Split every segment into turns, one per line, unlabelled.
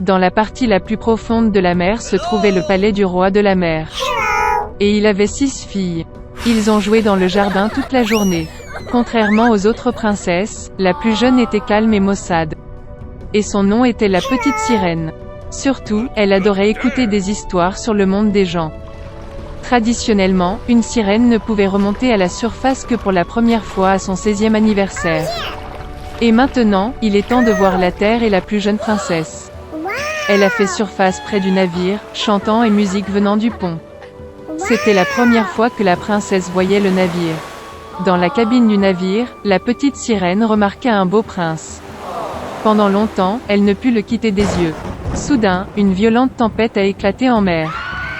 Dans la partie la plus profonde de la mer se trouvait le palais du roi de la mer. Et il avait 6 filles. Ils ont joué dans le jardin toute la journée. Contrairement aux autres princesses, la plus jeune était calme et maussade. Et son nom était la petite sirène. Surtout, elle adorait écouter des histoires sur le monde des gens. Traditionnellement, une sirène ne pouvait remonter à la surface que pour la première fois à son 16e anniversaire. Et maintenant, il est temps de voir la terre et la plus jeune princesse. Elle a fait surface près du navire, chantant et musique venant du pont. C'était la première fois que la princesse voyait le navire. Dans la cabine du navire, la petite sirène remarqua un beau prince. Pendant longtemps, elle ne put le quitter des yeux. Soudain, une violente tempête a éclaté en mer.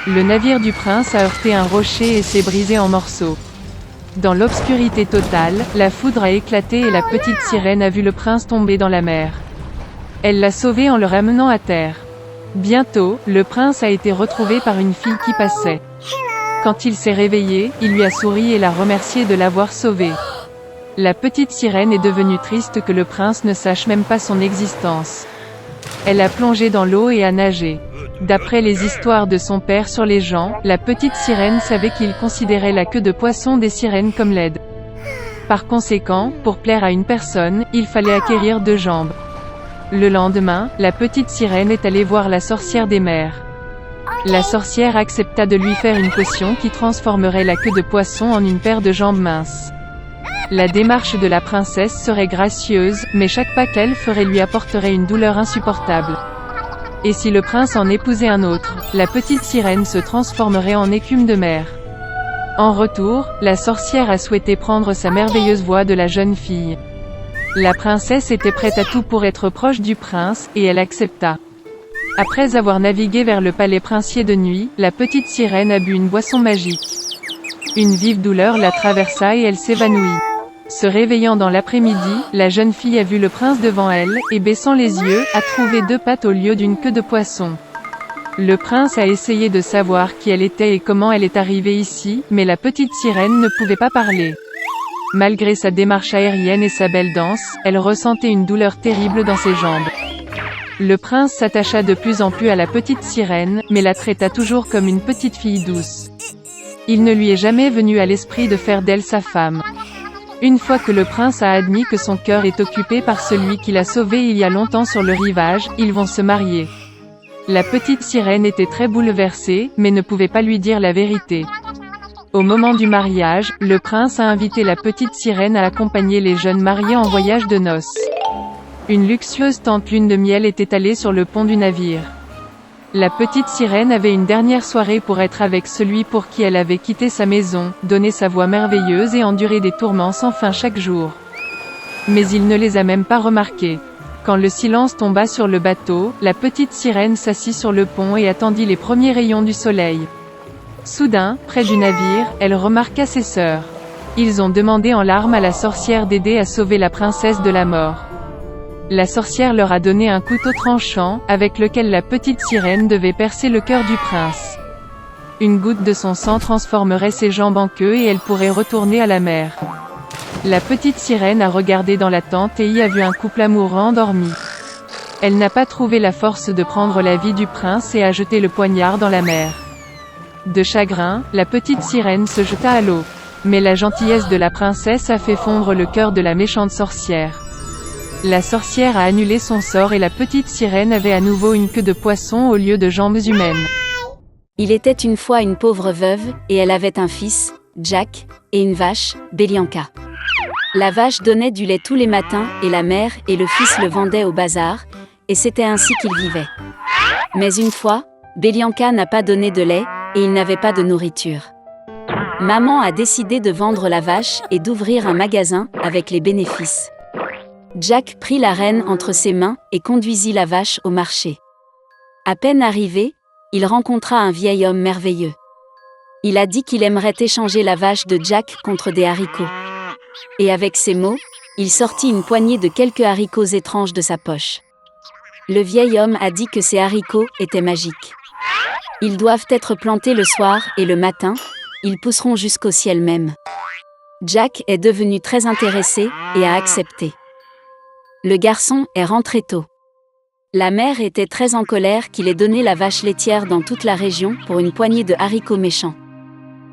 Le navire du prince a heurté un rocher et s'est brisé en morceaux. Dans l'obscurité totale, la foudre a éclaté et la petite sirène a vu le prince tomber dans la mer. Elle l'a sauvé en le ramenant à terre. Bientôt, le prince a été retrouvé par une fille qui passait. Quand il s'est réveillé, il lui a souri et l'a remercié de l'avoir sauvé. La petite sirène est devenue triste que le prince ne sache même pas son existence. Elle a plongé dans l'eau et a nagé. D'après les histoires de son père sur les gens, la petite sirène savait qu'il considérait la queue de poisson des sirènes comme laide. Par conséquent, pour plaire à une personne, il fallait acquérir 2 jambes. Le lendemain, la petite sirène est allée voir la sorcière des mers. La sorcière accepta de lui faire une potion qui transformerait la queue de poisson en une paire de jambes minces. La démarche de la princesse serait gracieuse, mais chaque pas qu'elle ferait lui apporterait une douleur insupportable. Et si le prince en épousait un autre, la petite sirène se transformerait en écume de mer. En retour, la sorcière a souhaité prendre sa merveilleuse voix de la jeune fille. La princesse était prête à tout pour être proche du prince, et elle accepta. Après avoir navigué vers le palais princier de nuit, la petite sirène a bu une boisson magique. Une vive douleur la traversa et elle s'évanouit. Se réveillant dans l'après-midi, la jeune fille a vu le prince devant elle, et baissant les yeux, a trouvé 2 pattes au lieu d'une queue de poisson. Le prince a essayé de savoir qui elle était et comment elle est arrivée ici, mais la petite sirène ne pouvait pas parler. Malgré sa démarche aérienne et sa belle danse, elle ressentait une douleur terrible dans ses jambes. Le prince s'attacha de plus en plus à la petite sirène, mais la traita toujours comme une petite fille douce. Il ne lui est jamais venu à l'esprit de faire d'elle sa femme. Une fois que le prince a admis que son cœur est occupé par celui qui l'a sauvé il y a longtemps sur le rivage, ils vont se marier. La petite sirène était très bouleversée, mais ne pouvait pas lui dire la vérité. Au moment du mariage, le prince a invité la petite sirène à accompagner les jeunes mariés en voyage de noces. Une luxueuse tente lune de miel est étalée sur le pont du navire. La petite sirène avait une dernière soirée pour être avec celui pour qui elle avait quitté sa maison, donné sa voix merveilleuse et enduré des tourments sans fin chaque jour. Mais il ne les a même pas remarqués. Quand le silence tomba sur le bateau, la petite sirène s'assit sur le pont et attendit les premiers rayons du soleil. Soudain, près du navire, elle remarqua ses sœurs. Ils ont demandé en larmes à la sorcière d'aider à sauver la princesse de la mort. La sorcière leur a donné un couteau tranchant, avec lequel la petite sirène devait percer le cœur du prince. Une goutte de son sang transformerait ses jambes en queue et elle pourrait retourner à la mer. La petite sirène a regardé dans la tente et y a vu un couple amoureux endormi. Elle n'a pas trouvé la force de prendre la vie du prince et a jeté le poignard dans la mer. De chagrin, la petite sirène se jeta à l'eau. Mais la gentillesse de la princesse a fait fondre le cœur de la méchante sorcière. La sorcière a annulé son sort et la petite sirène avait à nouveau une queue de poisson au lieu de jambes humaines.
Il était une fois une pauvre veuve, et elle avait un fils, Jack, et une vache, Belianka. La vache donnait du lait tous les matins, et la mère et le fils le vendaient au bazar, et c'était ainsi qu'ils vivaient. Mais une fois, Belianka n'a pas donné de lait, et il n'avait pas de nourriture. Maman a décidé de vendre la vache et d'ouvrir un magasin, avec les bénéfices. Jack prit la rêne entre ses mains et conduisit la vache au marché. À peine arrivé, il rencontra un vieil homme merveilleux. Il a dit qu'il aimerait échanger la vache de Jack contre des haricots. Et avec ces mots, il sortit une poignée de quelques haricots étranges de sa poche. Le vieil homme a dit que ces haricots étaient magiques. Ils doivent être plantés le soir et le matin, ils pousseront jusqu'au ciel même. Jack est devenu très intéressé et a accepté. Le garçon est rentré tôt. La mère était très en colère qu'il ait donné la vache laitière dans toute la région pour une poignée de haricots méchants.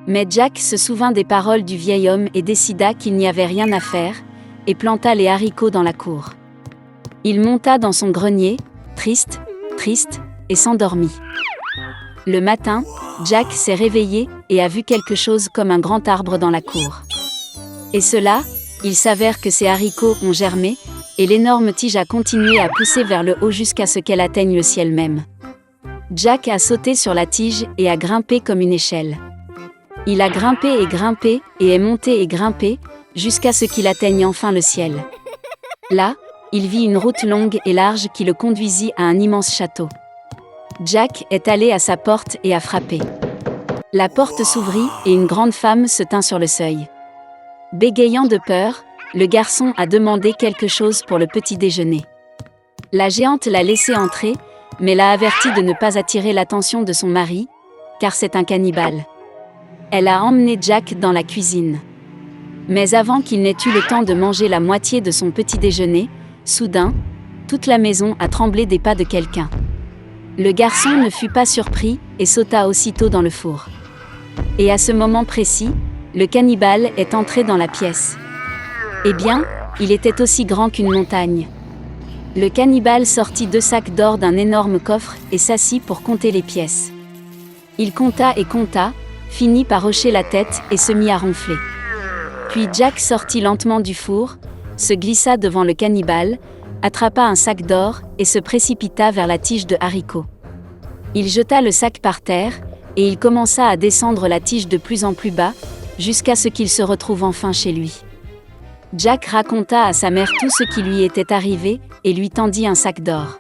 Mais Jack se souvint des paroles du vieil homme et décida qu'il n'y avait rien à faire, et planta les haricots dans la cour. Il monta dans son grenier, triste, et s'endormit. Le matin, Jack s'est réveillé et a vu quelque chose comme un grand arbre dans la cour. Et cela, il s'avère que ces haricots ont germé, et l'énorme tige a continué à pousser vers le haut jusqu'à ce qu'elle atteigne le ciel même. Jack a sauté sur la tige et a grimpé comme une échelle. Il a grimpé, et est monté et grimpé, jusqu'à ce qu'il atteigne enfin le ciel. Là, il vit une route longue et large qui le conduisit à un immense château. Jack est allé à sa porte et a frappé. La porte s'ouvrit et une grande femme se tint sur le seuil. Bégayant de peur, le garçon a demandé quelque chose pour le petit déjeuner. La géante l'a laissé entrer, mais l'a averti de ne pas attirer l'attention de son mari, car c'est un cannibale. Elle a emmené Jack dans la cuisine. Mais avant qu'il n'ait eu le temps de manger la moitié de son petit déjeuner, soudain, toute la maison a tremblé des pas de quelqu'un. Le garçon ne fut pas surpris et sauta aussitôt dans le four. Et à ce moment précis, le cannibale est entré dans la pièce. Eh bien, il était aussi grand qu'une montagne. Le cannibale sortit 2 sacs d'or d'un énorme coffre et s'assit pour compter les pièces. Il compta et compta, finit par hocher la tête et se mit à ronfler. Puis Jack sortit lentement du four, se glissa devant le cannibale, attrapa un sac d'or et se précipita vers la tige de haricots. Il jeta le sac par terre, et il commença à descendre la tige de plus en plus bas, jusqu'à ce qu'il se retrouve enfin chez lui. Jack raconta à sa mère tout ce qui lui était arrivé et lui tendit un sac d'or.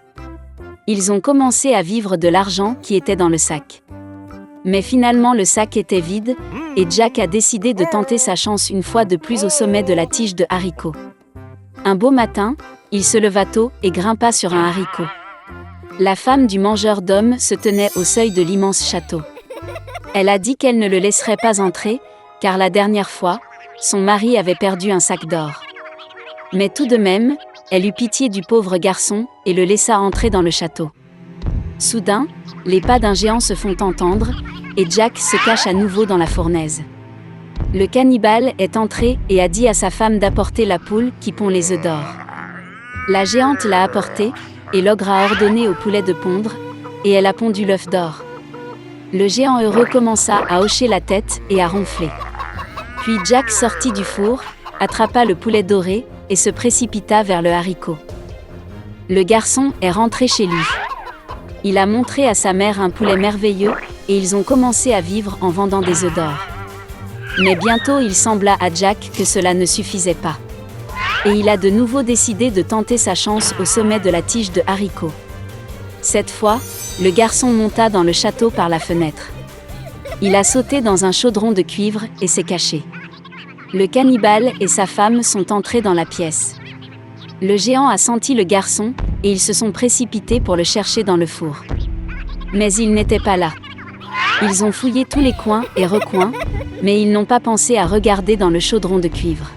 Ils ont commencé à vivre de l'argent qui était dans le sac. Mais finalement le sac était vide, et Jack a décidé de tenter sa chance une fois de plus au sommet de la tige de haricots. Un beau matin, il se leva tôt et grimpa sur un haricot. La femme du mangeur d'hommes se tenait au seuil de l'immense château. Elle a dit qu'elle ne le laisserait pas entrer, car la dernière fois, son mari avait perdu un sac d'or. Mais tout de même, elle eut pitié du pauvre garçon et le laissa entrer dans le château. Soudain, les pas d'un géant se font entendre, et Jack se cache à nouveau dans la fournaise. Le cannibale est entré et a dit à sa femme d'apporter la poule qui pond les œufs d'or. La géante l'a apporté, et l'ogre a ordonné au poulet de pondre, et elle a pondu l'œuf d'or. Le géant heureux commença à hocher la tête et à ronfler. Puis Jack sortit du four, attrapa le poulet doré, et se précipita vers le haricot. Le garçon est rentré chez lui. Il a montré à sa mère un poulet merveilleux, et ils ont commencé à vivre en vendant des œufs d'or. Mais bientôt il sembla à Jack que cela ne suffisait pas. Et il a de nouveau décidé de tenter sa chance au sommet de la tige de haricots. Cette fois, le garçon monta dans le château par la fenêtre. Il a sauté dans un chaudron de cuivre et s'est caché. Le cannibale et sa femme sont entrés dans la pièce. Le géant a senti le garçon, et ils se sont précipités pour le chercher dans le four. Mais il n'était pas là. Ils ont fouillé tous les coins et recoins, mais ils n'ont pas pensé à regarder dans le chaudron de cuivre.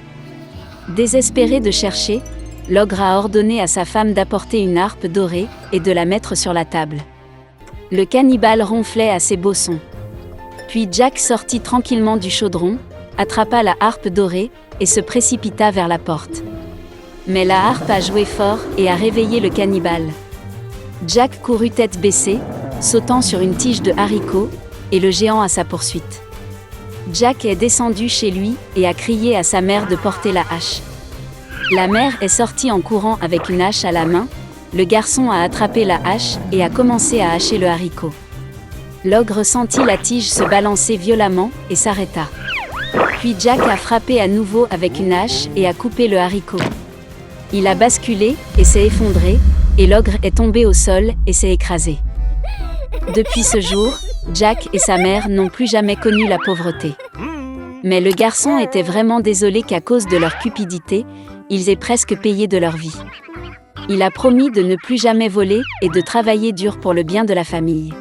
Désespéré de chercher, l'ogre a ordonné à sa femme d'apporter une harpe dorée et de la mettre sur la table. Le cannibale ronflait à ses beaux sons. Puis Jack sortit tranquillement du chaudron, attrapa la harpe dorée et se précipita vers la porte. Mais la harpe a joué fort et a réveillé le cannibale. Jack courut tête baissée, sautant sur une tige de haricots, et le géant à sa poursuite. Jack est descendu chez lui et a crié à sa mère de porter la hache. La mère est sortie en courant avec une hache à la main, le garçon a attrapé la hache et a commencé à hacher le haricot. L'ogre sentit la tige se balancer violemment et s'arrêta. Puis Jack a frappé à nouveau avec une hache et a coupé le haricot. Il a basculé et s'est effondré, et l'ogre est tombé au sol et s'est écrasé. Depuis ce jour, Jack et sa mère n'ont plus jamais connu la pauvreté. Mais le garçon était vraiment désolé qu'à cause de leur cupidité, ils aient presque payé de leur vie. Il a promis de ne plus jamais voler et de travailler dur pour le bien de la famille.